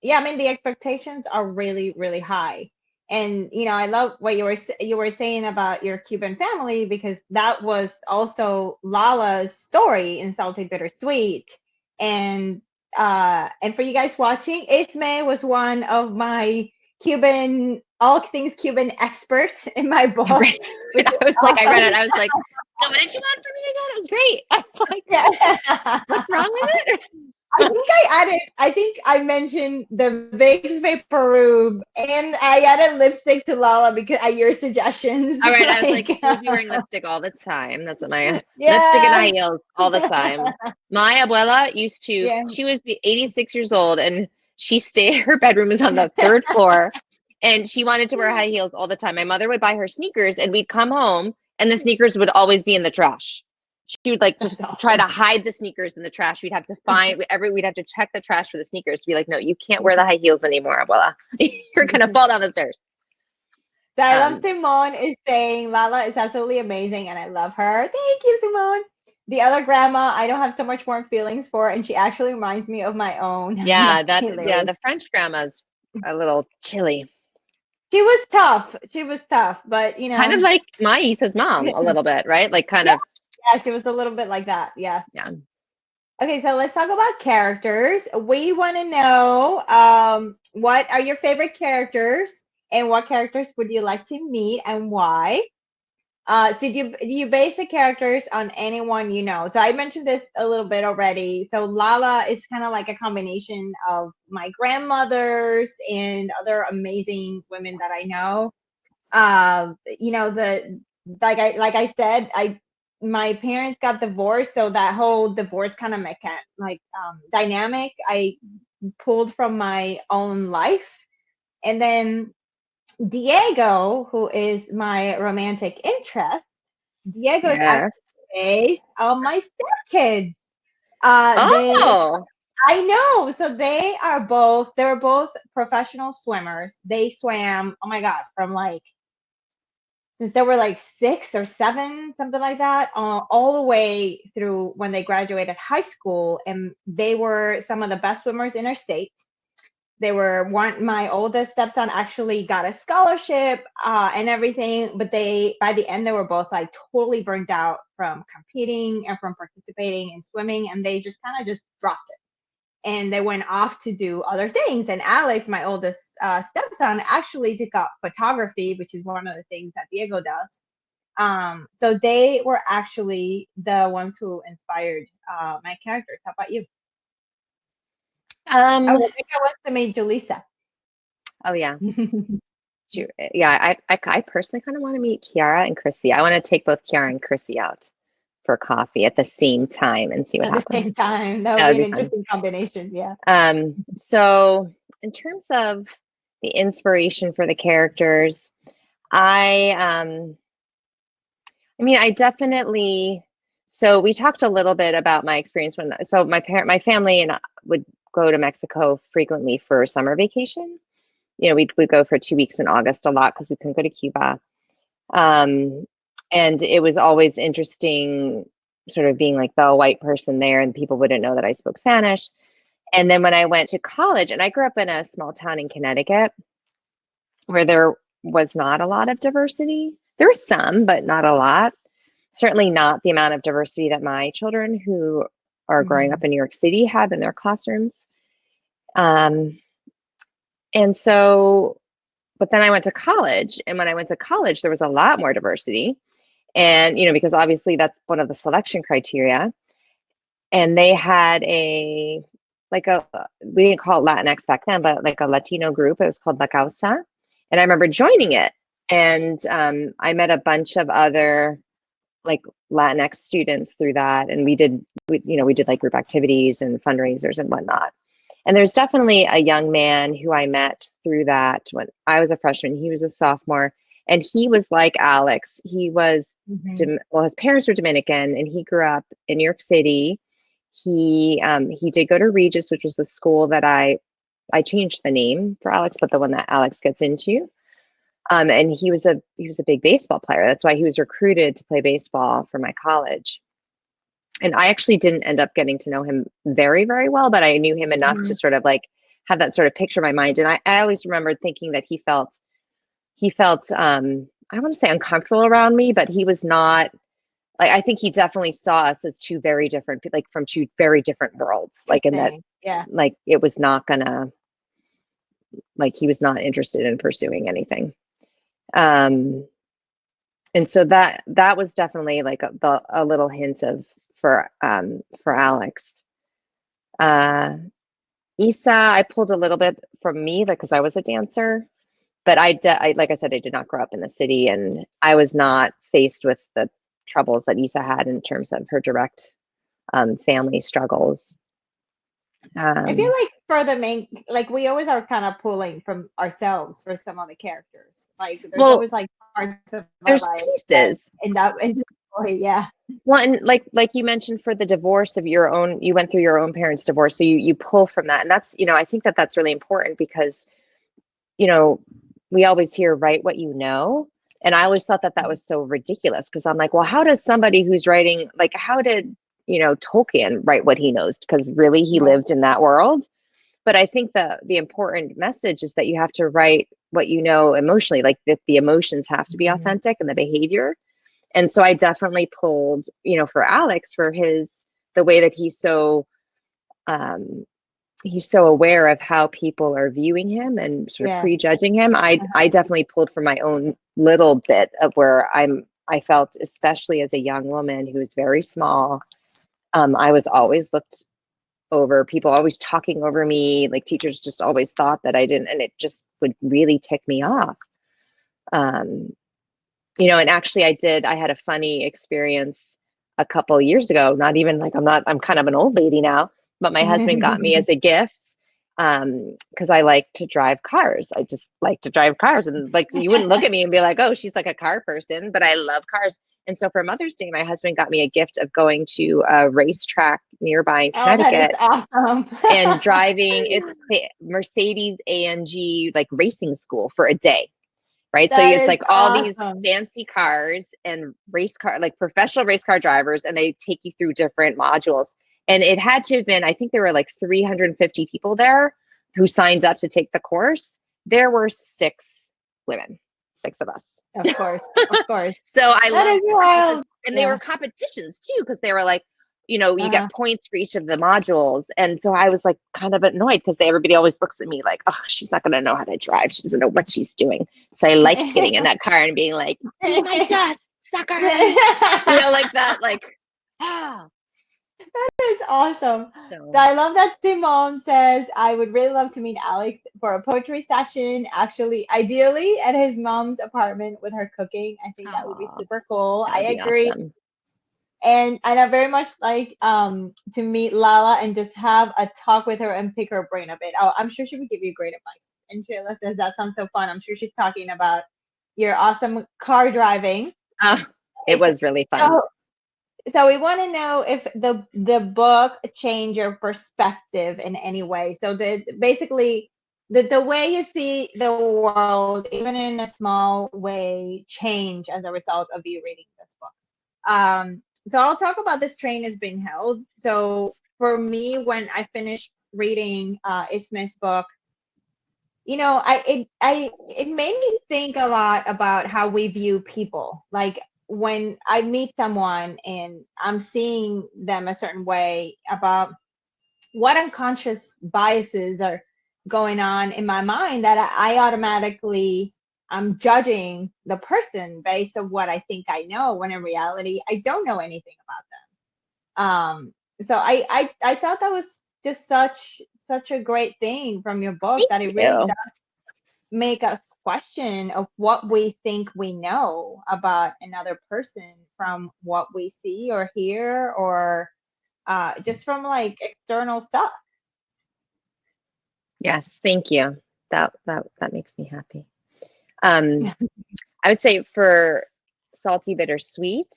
Yeah, I mean, the expectations are really, really high. And I love what you were saying about your Cuban family, because that was also Lala's story in Salty Bittersweet. And for you guys watching, Ismée was one of my all things Cuban experts in my book. Right. I was like, I read it. I was like, so what did you want from me again? It was great. I was like, yeah. What's wrong with it? I think I mentioned the Vicks Vaporub, and I added lipstick to Lala because your suggestions. All right, I was like, you'll be wearing lipstick all the time. That's what my lipstick and high heels all the time. My abuela used to, she was 86 years old, and her bedroom was on the 3rd floor, and she wanted to wear high heels all the time. My mother would buy her sneakers, and we'd come home, and the sneakers would always be in the trash. She would just try to hide the sneakers in the trash. We'd have to we'd have to check the trash for the sneakers to be like, no, you can't wear the high heels anymore, abuela. You're gonna fall down the stairs. So I love Simone is saying Lala is absolutely amazing, and I love her. Thank you, Simone. The other grandma, I don't have so much more feelings for, and she actually reminds me of my own. Yeah, the French grandma's a little chilly. She was tough, but kind of like my Issa's mom a little bit, right? Like kind of. Yeah, she was a little bit like that. Yes. Yeah. Okay, so let's talk about characters. We want to know what are your favorite characters, and what characters would you like to meet, and why? So do you base the characters on anyone you know? So I mentioned this a little bit already. So Lala is kind of like a combination of my grandmothers and other amazing women that I know. Like I said, my parents got divorced, so that whole divorce kind of dynamic I pulled from my own life. And then Diego, who is my romantic interest, Diego is actually based on my stepkids. I know. So they were both professional swimmers. They swam, oh my God, from since they were 6 or 7, something like that, all the way through when they graduated high school. And they were some of the best swimmers in our state. My oldest stepson actually got a scholarship and everything, but by the end, they were both totally burned out from competing and from participating in swimming. And they just kind of just dropped it. And they went off to do other things. And Alex, my oldest stepson, actually took up photography, which is one of the things that Diego does. So they were actually the ones who inspired my characters. How about you? Rebecca wants to meet Julissa. Oh yeah. Yeah, I personally kind of want to meet Kiara and Chrissy. I want to take both Kiara and Chrissy out for coffee at the same time and see what happens. At the same time. That would be an interesting combination. Yeah. So in terms of the inspiration for the characters, I definitely, so we talked a little bit about my experience my family and I would go to Mexico frequently for summer vacation. We'd go for 2 weeks in August a lot because we couldn't go to Cuba. And it was always interesting sort of being the white person there, and people wouldn't know that I spoke Spanish. And then when I went to college, and I grew up in a small town in Connecticut where there was not a lot of diversity. There was some, but not a lot. Certainly not the amount of diversity that my children who are growing up in New York City have in their classrooms. And so, but then I went to college, and when I went to college, there was a lot more diversity. And, you know, because obviously that's one of the selection criteria. And they had we didn't call it Latinx back then, but like a Latino group. It was called La Causa. And I remember joining it. And I met a bunch of other like Latinx students through that. And we did like group activities and fundraisers and whatnot. And there's definitely a young man who I met through that when I was a freshman. He was a sophomore, and he was like Alex. He was, his parents were Dominican, and he grew up in New York City. He did go to Regis, which was the school that I changed the name for Alex, but the one that Alex gets into. And he was a big baseball player. That's why he was recruited to play baseball for my college. And I actually didn't end up getting to know him very, very well, but I knew him enough to sort of like have that sort of picture in my mind. And I always remembered thinking that he felt I don't want to say uncomfortable around me, but he was not like, I think he definitely saw us as two very different, like from two very different worlds. Like in that, like it was not gonna, like he was not interested in pursuing anything. And so that was definitely like a little hint for Alex. Isa, I pulled a little bit from me, like, because I was a dancer, but I like I said, I did not grow up in the city, and I was not faced with the troubles that Isa had in terms of her direct family struggles. I feel like for the main, like we always are kind of pulling from ourselves for some of the characters. Like there's always like parts of our life pieces in the story, yeah. Well, and like you mentioned, for the divorce of your own, you went through your own parents' divorce, so you pull from that, and that's, you know, I think that's really important because, you know, we always hear write what you know, and I always thought that was so ridiculous because I'm like, well, how does somebody who's writing, like, how did, you know, Tolkien write what he knows? Because really he lived in that world. But I think the important message is that you have to write what you know emotionally, like that the emotions have to be authentic and the behavior. And so I definitely pulled, you know, for Alex, for the way that he's so aware of how people are viewing him and sort of prejudging him. I definitely pulled from my own little bit of where I felt, especially as a young woman who was very small, I was always looked over, people always talking over me, like teachers just always thought that I didn't, and it just would really tick me off. You know, and actually I had a funny experience a couple of years ago, not even like, I'm kind of an old lady now, but my husband got me as a gift, because I like to drive cars. I just like to drive cars, and like, you wouldn't look at me and be like, oh, she's like a car person, but I love cars. And so for Mother's Day, my husband got me a gift of going to a racetrack nearby in Connecticut. That is awesome. And driving, it's Mercedes AMG, like racing school for a day. Right. So it's like all these fancy cars and like professional race car drivers, and they take you through different modules. And it had to have been, I think there were like 350 people there who signed up to take the course. There were 6 women, 6 of us. Of course. So I love, and they were competitions too, because they were like, you know, you get points for each of the modules. And so I was like kind of annoyed because everybody always looks at me like, oh, she's not going to know how to drive. She doesn't know what she's doing. So I liked getting in that car and being like, be my dust, suckers. You know, like that, like, ah. That is awesome. So I love that Simone says, I would really love to meet Alex for a poetry session, actually, ideally at his mom's apartment with her cooking. I think that would be super cool. I agree. Awesome. And I very much like to meet Lala and just have a talk with her and pick her brain a bit. Oh, I'm sure she would give you great advice. And Shayla says, that sounds so fun. I'm sure she's talking about your awesome car driving. It was really fun. So we want to know if the book changed your perspective in any way. So basically the way you see the world, even in a small way, change as a result of you reading this book. So I'll talk about This Train Is Being Held. So for me, when I finished reading Ismée's book, it made me think a lot about how we view people. Like when I meet someone and I'm seeing them a certain way, about what unconscious biases are going on in my mind, that I automatically I'm judging the person based on what I think I know, when in reality I don't know anything about them. So I thought that was just such a great thing from your book, Thank that it really you. does make us question of what we think we know about another person from what we see or hear, or just from like external stuff. Yes, thank you. That makes me happy. Um, I would say for salty, bittersweet,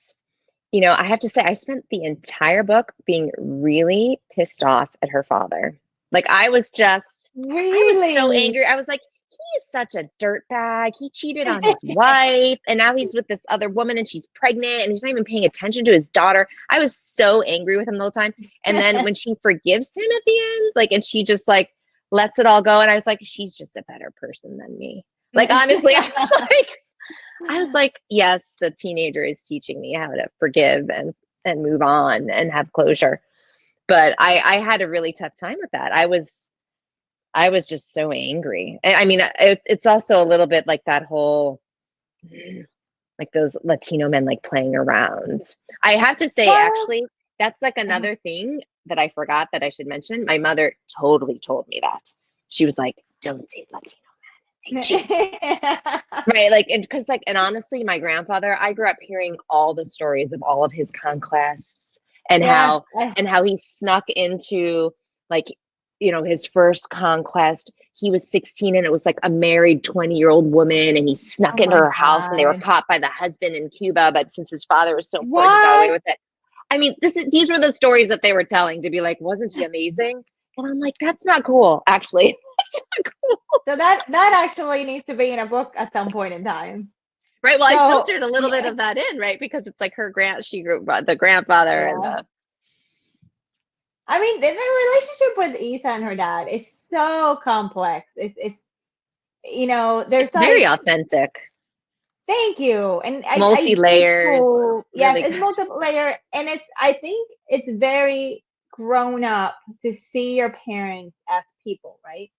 I have to say I spent the entire book being really pissed off at her father. Like I was so Really? angry. I was like, he is such a dirtbag. He cheated on his wife, and now he's with this other woman, and she's pregnant, and he's not even paying attention to his daughter. I was so angry with him the whole time. And then when she forgives him at the end, like, and she just like lets it all go, and I was like, she's just a better person than me. Like, honestly, I was like, yes, the teenager is teaching me how to forgive and move on and have closure. But I had a really tough time with that. I was just so angry. And I mean, it's also a little bit like that whole, like those Latino men like playing around. I have to say, Well, actually, that's like another thing that I forgot that I should mention. My mother totally told me that. She was like, don't date Latino men. They cheat. Right, like, and because like, and honestly, my grandfather, I grew up hearing all the stories of all of his conquests, and yeah. how he snuck into, like, his first conquest. He was 16 and it was like a married 20-year-old woman, and he Oh snuck into my her house and they were God. caught by the husband in Cuba, but since his father was so important, he got away What? with it. I mean, these were the stories that they were telling, to be like, wasn't he amazing? And I'm like, that's not cool, actually. That's not cool. So that actually needs to be in a book at some point in time. Right. Well, I So filtered a little bit yeah, of that in, right? Because it's like she grew up, the grandfather and yeah. the, I mean, the relationship with Isa and her dad is so complex. There's it's very like, authentic, thank you. And I think multi-layers, too, yes, really it's good. multiple layer, and I think it's very grown up to see your parents as people, right?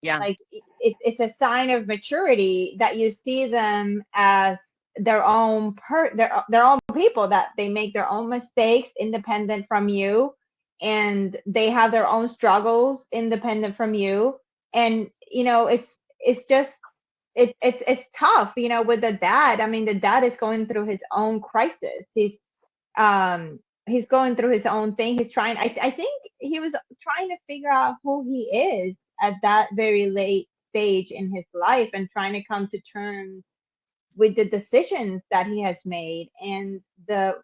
Yeah. Like it's a sign of maturity that you see them as their own people, that they make their own mistakes independent from you, and they have their own struggles independent from you. And it's just it's tough, with the dad. I mean, the dad is going through his own crisis. He's going through his own thing. He's trying, I think he was trying to figure out who he is at that very late stage in his life, and trying to come to terms with the decisions that he has made, and the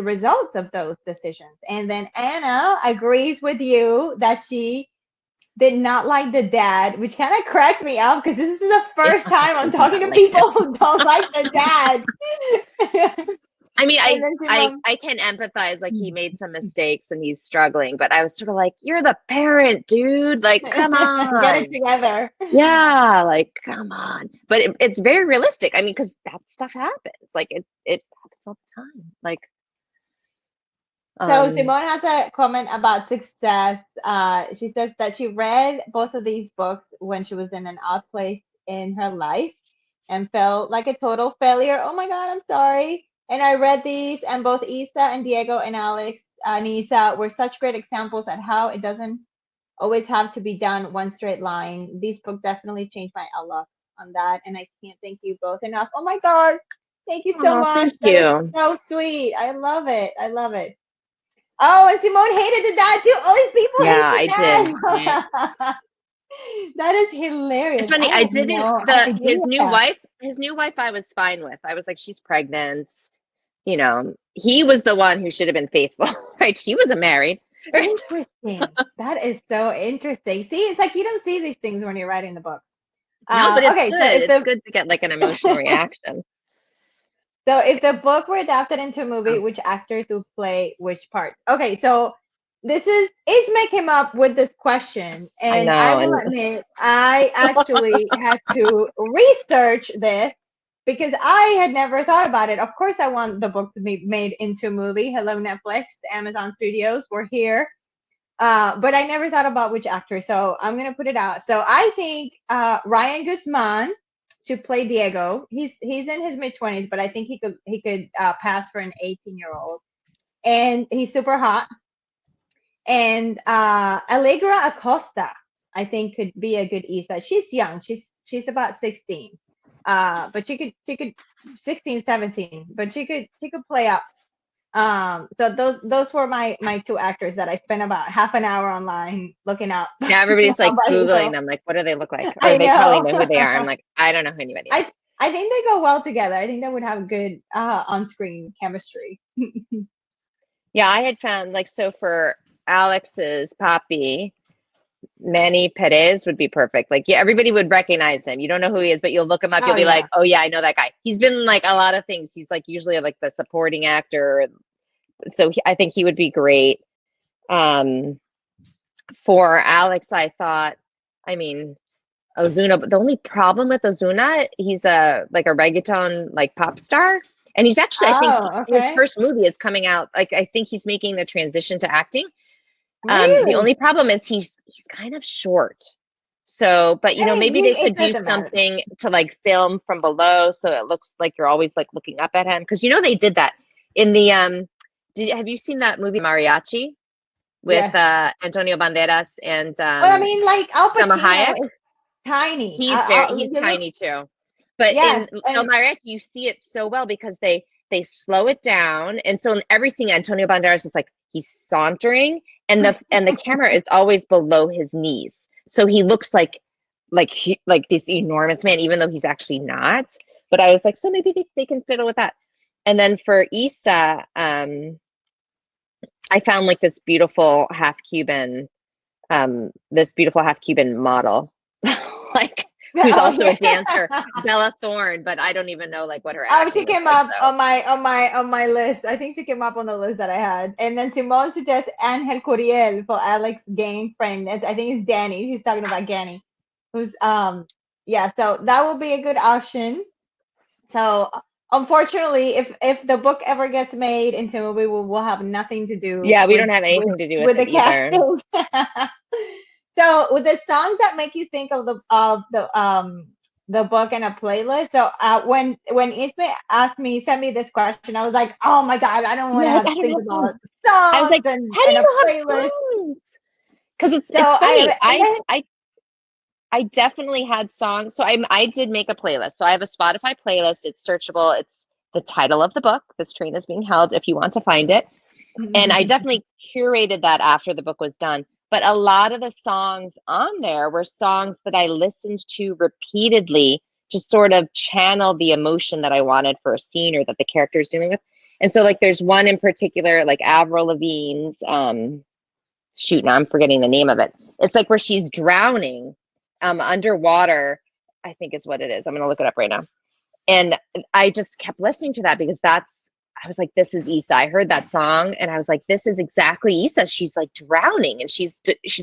results of those decisions. And then Anna agrees with you that she did not like the dad, which kind of cracks me up, because this is the Yeah, first I time I'm did talking not to like him. people who don't like the dad. I mean, And I, then I, Simone, I can empathize, like he made some mistakes and he's struggling, but I was sort of like, you're the parent, dude. Like, come get it on. together. Yeah, like, come on. But it's very realistic. I mean, because that stuff happens. Like, it happens all the time. Like, So um, Simone has a comment about success. She says that she read both of these books when she was in an odd place in her life and felt like a total failure. Oh my God, I'm sorry. And I read these, and both Isa and Diego and Alex Nisa were such great examples at how it doesn't always have to be done one straight line. This book definitely changed my outlook on that, and I can't thank you both enough. Oh my God, thank you so oh, much. thank That is you. so sweet. I love it. I love it. Oh, and Simone hated the dad too. All these people Yeah, hate I did. the dad. That is It's hilarious. funny. I I had didn't no the idea. his new wife I was fine with. I was like, she's pregnant. He was the one who should have been faithful, right? She wasn't married. Interesting. That is so interesting. See, it's like you don't see these things when you're writing the book. No, but it's Okay, so good. It's good to get like an emotional reaction. if the book were adapted into a movie, Oh, which actors would play which parts? Okay, so this is Ismée came up with this question, I and I know. will And admit I actually had to research this because I had never thought about it. Of course, I want the book to be made into a movie. Hello, Netflix, Amazon Studios, we're here. But I never thought about which actor, so I'm gonna put it out. So I think Ryan Guzman should play Diego. He's in his mid 20s, but I think he could pass for an 18-year-old, and he's super hot. And Allegra Acosta, I think, could be a good Isa. She's young. She's about 16. But she could 16, 17, but she could play up. So those were my two actors that I spent about half an hour online looking up. now everybody's like Somebody Googling else. them, like, what do they look like? Or I they probably know. know who they are. I'm like, I don't know who anybody is. I think they go well together. I think they would have good on-screen chemistry. Yeah, I had found like, so for Alex's Papi, Manny Perez would be perfect. Like, yeah, everybody would recognize him. You don't know who he is, but you'll look him up. Oh You'll be yeah. like, oh yeah, I know that guy. He's been in, like, a lot of things. He's like usually like the supporting actor. So I think he would be great. For Alex, I thought, I mean, Ozuna. But the only problem with Ozuna, he's a like a reggaeton like pop star, and he's actually, I think Oh, his okay. first movie is coming out. Like, I think he's making the transition to acting. The Really? only problem is he's kind of short. So, but I mean, maybe they it could do doesn't matter. something to like film from below so it looks like you're always like looking up at him. Because they did that in the have you seen that movie Mariachi with Yes. Antonio Banderas and Well, I mean, like Al Selma Pacino Hayek? is tiny. He's You look, tiny too. But yes, in El and Mariachi, you see it so well because they slow it down, and so in every scene, Antonio Banderas is like he's sauntering, and the camera is always below his knees, so he looks like this enormous man, even though he's actually not. But I was like, so maybe they can fiddle with that. And then for Isa, I found like this beautiful half Cuban model, like, who's oh also a yeah. dancer, Bella Thorne, but I don't even know like what her Oh, acting she looks came like. up So on my list. I think she came up on the list that I had. And then Simone suggests Angel Curiel for Alex Gain friend. I think it's Danny. She's talking about Danny, who's yeah. So that will be a good option. So unfortunately, if the book ever gets made into a movie, we'll have nothing to do yeah, we with don't have with anything to do with with it the either. casting. So with the songs that make you think of the book and a playlist. So when Ismail sent me this question, I was like, oh my god, I don't want You're to like, have I to don't think have songs. about I was songs like, and how do a you not playlist. have songs? Because So it's funny. and then, I definitely had songs. So I did make a playlist. So I have a Spotify playlist. It's searchable. It's the title of the book. This train is being held if you want to find it. And I definitely curated that after the book was done. But a lot of the songs on there were songs that I listened to repeatedly to sort of channel the emotion that I wanted for a scene or that the character is dealing with. And so like there's one in particular, like Avril Lavigne's shoot, now I'm forgetting the name of it. It's like where she's drowning underwater, I think is what it is. I'm gonna look it up right now. And I just kept listening to that because I was like, this is Isa. I heard that song and I was like, this is exactly Isa. She's like drowning and she's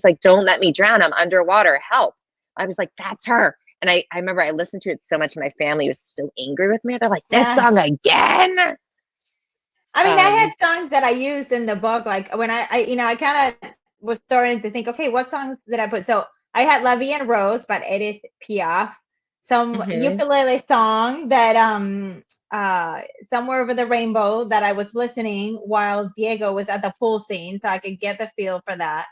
like, don't let me drown. I'm underwater. Help. I was like, that's her. And I remember I listened to it so much. My family was so angry with me. They're like, this yeah. song again. I mean, I had songs that I used in the book, like when I kind of was starting to think, okay, what songs did I put? So I had La Vie en Rose by Edith Piaf, some ukulele song that Somewhere Over the Rainbow that I was listening while Diego was at the pool scene, so I could get the feel for that.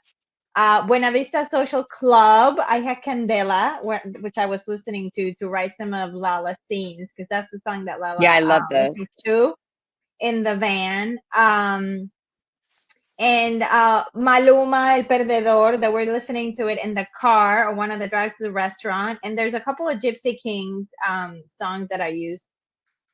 Buena Vista Social Club, I had Candela, which I was listening to write some of Lala's scenes because that's the song that Lala Yeah, I love those. listens to in the van. And Maluma, El Perdedor, that we're listening to it in the car or one of the drives to the restaurant. And there's a couple of Gypsy Kings songs that I used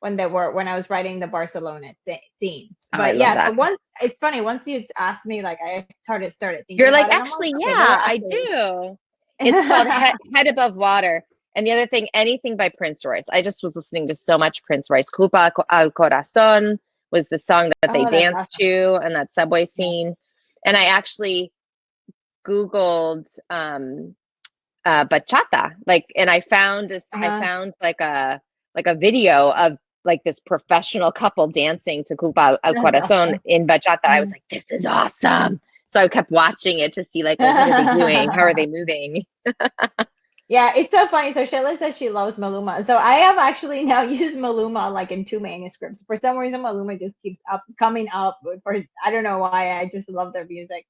when I was writing the Barcelona scenes. Oh, But I love yeah, that. so it's funny, once you asked me, like I started thinking You're about like, it. actually, Okay, yeah, I do. It's called Head Above Water. And the other thing, anything by Prince Royce. I just was listening to so much Prince Royce. Culpa al Corazon was the song that they Oh, that's danced awesome. to in that subway scene. And I actually Googled bachata, like, and I found this, I found like a video of like this professional couple dancing to Culpa al Corazon in bachata. I was like, this is awesome. So I kept watching it to see like, well, what are they doing? How are they moving? Yeah, it's so funny. So Shayla says she loves Maluma. So I have actually now used Maluma like in 2 manuscripts. For some reason, Maluma just keeps coming up. For I don't know why. I just love their music.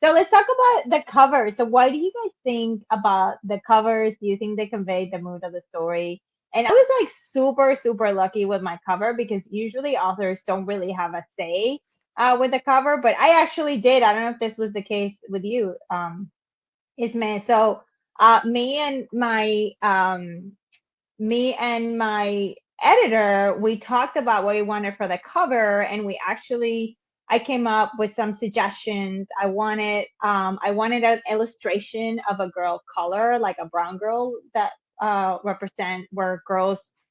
So let's talk about the covers. So what do you guys think about the covers? Do you think they convey the mood of the story? And I was like super, super lucky with my cover because usually authors don't really have a say with the cover, but I actually did. I don't know if this was the case with you, Ismée. So me and my editor, we talked about what we wanted for the cover, and we actually I came up with some suggestions. I wanted an illustration of a girl of color, like a brown girl that represent where girls,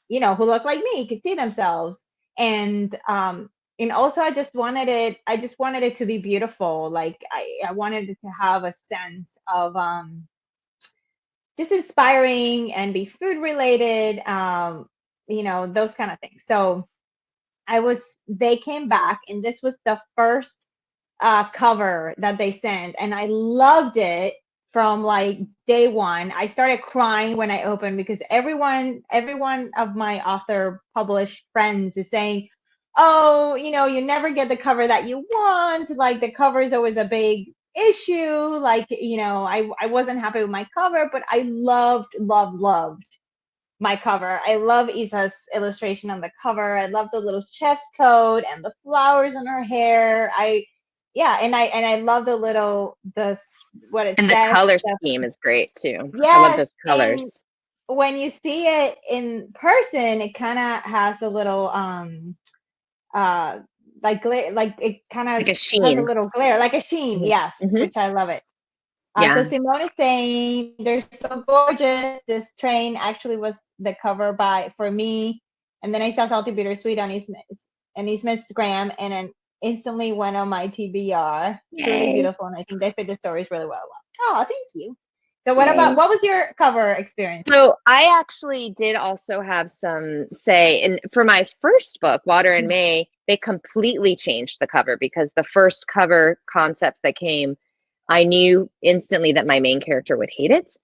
who look like me could see themselves. And also I just wanted it to be beautiful. Like I wanted it to have a sense of just inspiring and be food related, those kind of things. So they came back, and this was the first cover that they sent, and I loved it from like day one. I started crying when I opened because everyone of my author published friends is saying, oh, you never get the cover that you want. Like the cover is always a big issue. Like, I wasn't happy with my cover, but I loved my cover. I love Isa's illustration on the cover. I love the little chef's coat and the flowers in her hair. And I love what it And says. the color scheme is great too. Yes, I love those colors. When you see it in person, it kind of has a little like glare, like it kind of like a has sheen. a little glare, like a sheen. Yes, which I love it. So Simone is saying they're so gorgeous. This train actually was the cover for me, and then I saw Salty Bittersweet on Ismée's Instagram, and then instantly went on my TBR. It's really beautiful, and I think they fit the stories really well. Oh, thank you. So what was your cover experience? So I actually did also have some say, and for my first book, Water in May, they completely changed the cover because the first cover concepts that came, I knew instantly that my main character would hate it.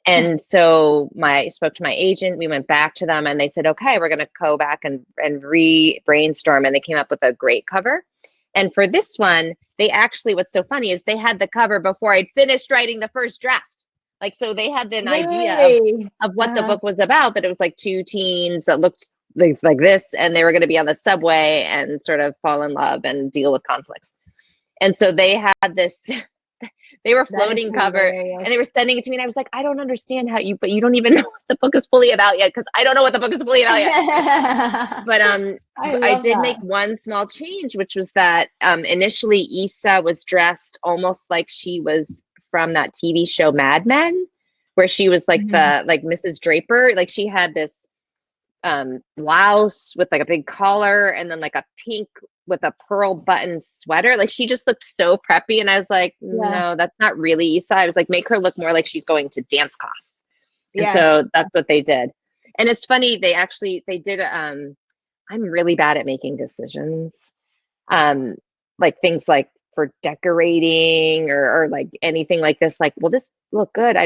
And so I spoke to my agent, we went back to them and they said, okay, we're going to go back and brainstorm. And they came up with a great cover. And for this one, what's so funny is they had the cover before I'd finished writing the first draft. Like, so they had an idea of what the book was about, that it was like two teens that looked like this, and they were going to be on the subway and sort of fall in love and deal with conflicts. And so they had this, they were floating cover and they were sending it to me. And I was like, I don't understand but you don't even know what the book is fully about yet. Cause I don't know what the book is fully about yet. But I did make one small change, which was that initially Isa was dressed almost like she was from that TV show Mad Men, where she was like like Mrs. Draper. Like she had this blouse with like a big collar and then like a pink with a pearl button sweater. Like she just looked so preppy. And I was like, no, that's not really Isa. I was like, make her look more like she's going to dance class. And so that's what they did. And it's funny, they did, I'm really bad at making decisions. Like things like for decorating or like anything like this, like, will this look good?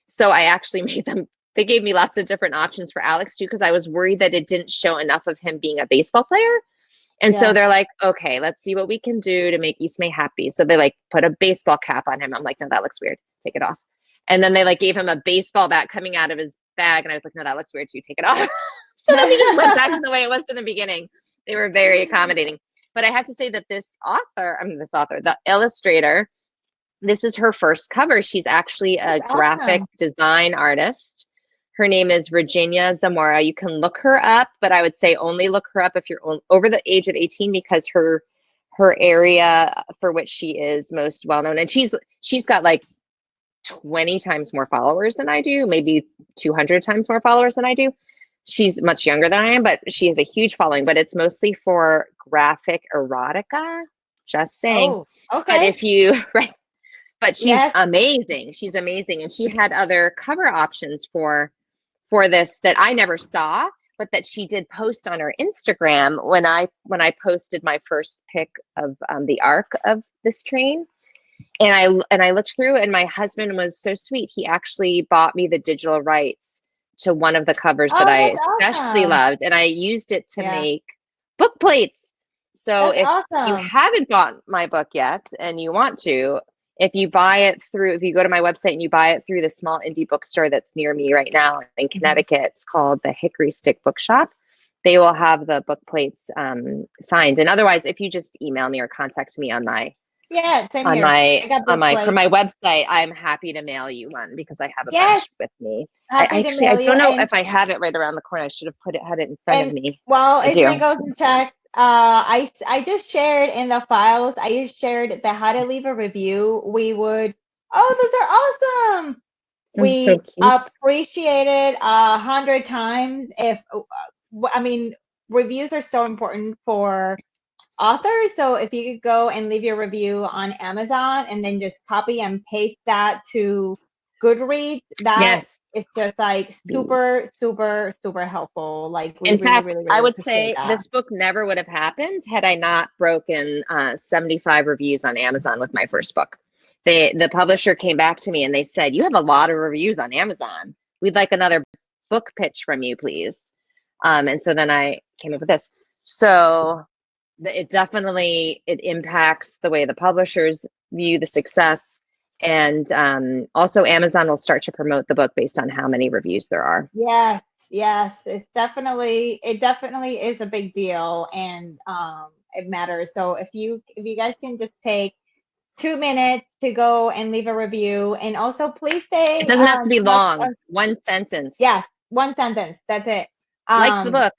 So I actually they gave me lots of different options for Alex too, because I was worried that it didn't show enough of him being a baseball player. And so they're like, okay, let's see what we can do to make Ismée happy. So they like put a baseball cap on him. I'm like, no, that looks weird. Take it off. And then they like gave him a baseball bat coming out of his bag. And I was like, no, that looks weird too. Take it off. So then we just went back to the way it was from the beginning. They were very accommodating. But I have to say that the illustrator, this is her first cover. She's actually a graphic design artist. Her name is Virginia Zamora. You can look her up, but I would say only look her up if you're over the age of 18, because her area for which she is most well known, and she's got like 20 times more followers than I do, maybe 200 times more followers than I do. She's much younger than I am, but she has a huge following, but it's mostly for graphic erotica. Just saying. Oh, But okay. if you, right, but she's Yes. amazing. She's amazing. And she had other cover options for this that I never saw, but that she did post on her Instagram when I posted my first pic of the arc of this train. And I looked through, and my husband was so sweet. He actually bought me the digital rights to one of the covers that Oh, I that's especially awesome. loved, and I used it to Yeah, make book plates. So that's if you awesome. haven't bought my book yet and you want to, if you go to my website and you buy it through the small indie bookstore that's near me right now in Mhm. Connecticut, it's called the Hickory Stick Bookshop. They will have the book plates signed. And otherwise, if you just email me or contact me on my Yeah, same on here. my I got on book my from plate. my website, I'm happy to mail you one because I have a Yes, bunch with me. I happy to actually, I mail you. don't know if I have it right around the corner. I should have had it in front of And me. while I Ismay do. goes and checks, I just shared in the files. I just shared the how to leave a review. We would. Oh, those are awesome. I'm We so cute. appreciate it 100 times. If I mean, reviews are so important for authors. So if you could go and leave your review on Amazon and then just copy and paste that to Goodreads, that Yes. is just like Please. super, super, super helpful. Like we In really, fact, really, I really would appreciate say that. this book never would have happened had I not broken 75 reviews on Amazon with my first book. The publisher came back to me and they said, "You have a lot of reviews on Amazon. We'd like another book pitch from you, please." And so then I came up with this. So it definitely it impacts the way the publishers view the success, and also Amazon will start to promote the book based on how many reviews there are. Yes, yes, it definitely is a big deal and it matters. So if you guys can just take 2 minutes to go and leave a review and also please It stay doesn't have to be touch long. One sentence. yes, one sentence. That's it. Liked the Um, book.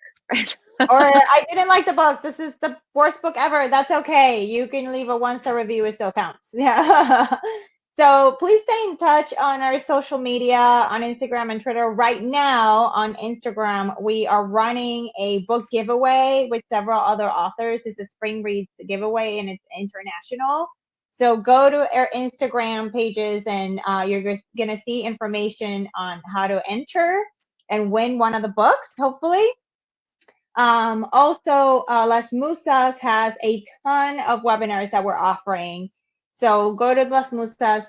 or I didn't like the book. This is the worst book ever. That's okay. You can leave a 1-star review. It still counts. Yeah. So please stay in touch on our social media on Instagram and Twitter. Right now on Instagram, we are running a book giveaway with several other authors. It's a Spring Reads giveaway and it's international. So go to our Instagram pages and you're just going to see information on how to enter and win one of the books, hopefully. Also, Las Musas has a ton of webinars that we're offering. So go to Las Musas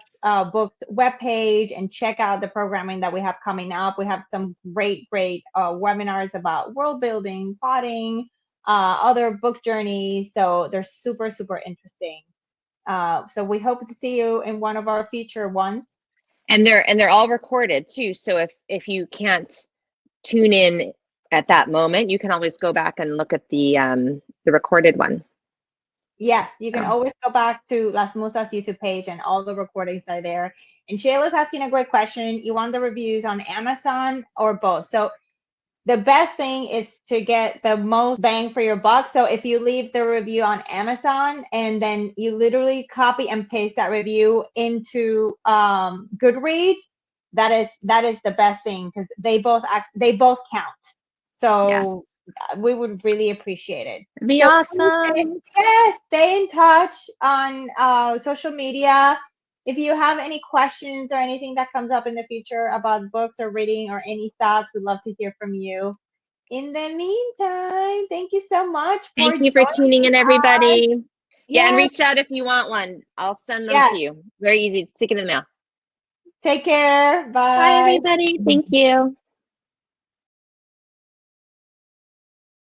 books webpage and check out the programming that we have coming up. We have some great, great webinars about world building, plotting, other book journeys. So they're super, super interesting. So we hope to see you in one of our future ones. And they're all recorded too. So if you can't tune in at that moment, you can always go back and look at the recorded one. Yes, you can So. always go back to Las Musas YouTube page and all the recordings are there. And Shayla's asking a great question. You want the reviews on Amazon or both? So the best thing is to get the most bang for your buck. So if you leave the review on Amazon and then you literally copy and paste that review into Goodreads, that is the best thing because they both count. Yes. So we would really appreciate it. It'd be So please awesome. stay in touch on social media. If you have any questions or anything that comes up in the future about books or reading or any thoughts, we'd love to hear from you. In the meantime, thank you so much for Thank you for joining tuning in, us. everybody. Yeah, and Yes, reach out if you want one. I'll send them to yes. you. Very easy. Stick it in the mail. Take care. Bye, Bye. everybody. Thank you.